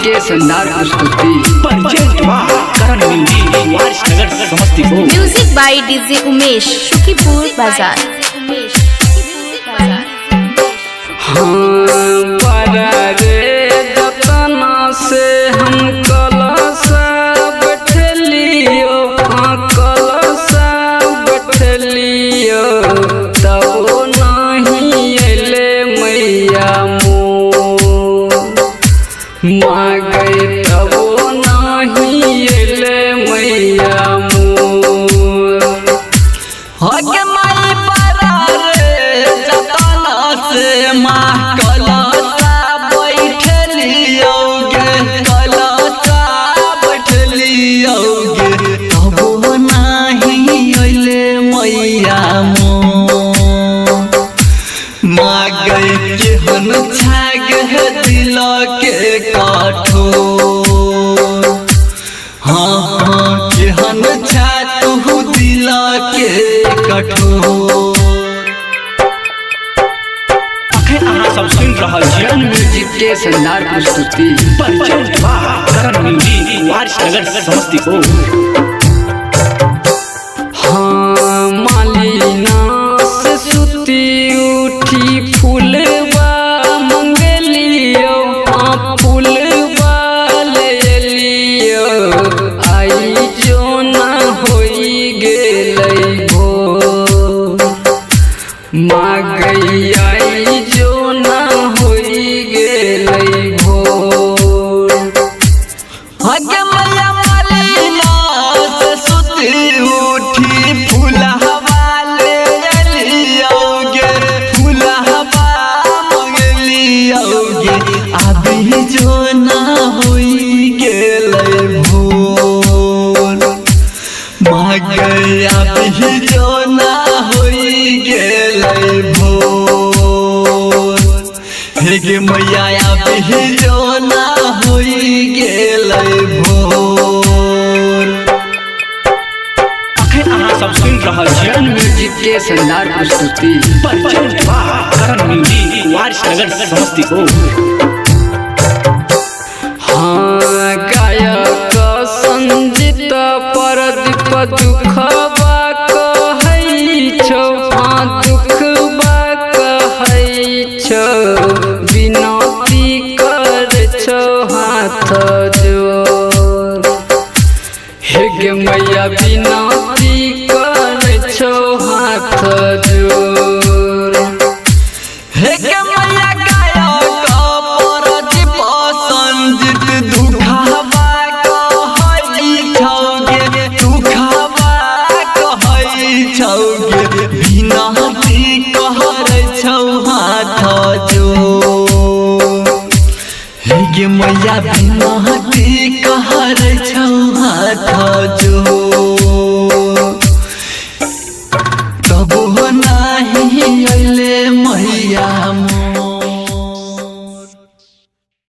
के शानदार प्रस्तुति music by DJ Umesh Sukhipur बाजार। हाँ रे दतना से हम कलसा बैठलियो, हाँ कलसा बैठलियो, तबो नहीं अले मैया मोर मांगे, तबो नहीं अले मैया मोर। हके माई परा रे जतना से माँ कलसा बैठलियोगे, कलसा बैठलियोगे, तबो नहीं अइले मैया मोर मांगे केहन छाग दिल के कठोर। हाँ हाँ केहन छा तू दिल के कठोर। अखन अहाँ सब सुनि रहल छी म्यूजिक के शानदार प्रस्तुति करण म्यूजिक वारिसनगर समस्तीपुर। हाँ मालिना से सुती उठी फूलबा मंगलियो, हाँ फूलबा ले लियो, आई जो ना होई गेलै भोर मांगई, आई जो ना होई गेलै भोर। हगे मैया मालिना से सुती उठी फूलहवा ले लियोगे, फूलहवा मंगलियोगे, अभी जो ना होई गेलै भोर मांगे, अभी जो ना होई गेलै भोर। हेगे मैया अभी जो ना होई गेलै भोर। अखन अहाँ सब सुनि रहल छी म्यूजिक के शानदार प्रस्तुति करण म्यूजिक वारिसनगर समस्तीपुर। हाँ गायक संजीत परदीप दुखबा कहै छौ, हाँ दुखबा कहै छौ, विनती कर छौ हाथ जोर। हेगे मैया विनती कर छौ हाथ जोर। हेगे मैया गायक परदीप संजीत दुखबा कहै छौगे, दुखबा कहै छौगे, विनती कहै छौ हाथ जोर। हेगे मैया विनती कहै छौ हाथ जोर।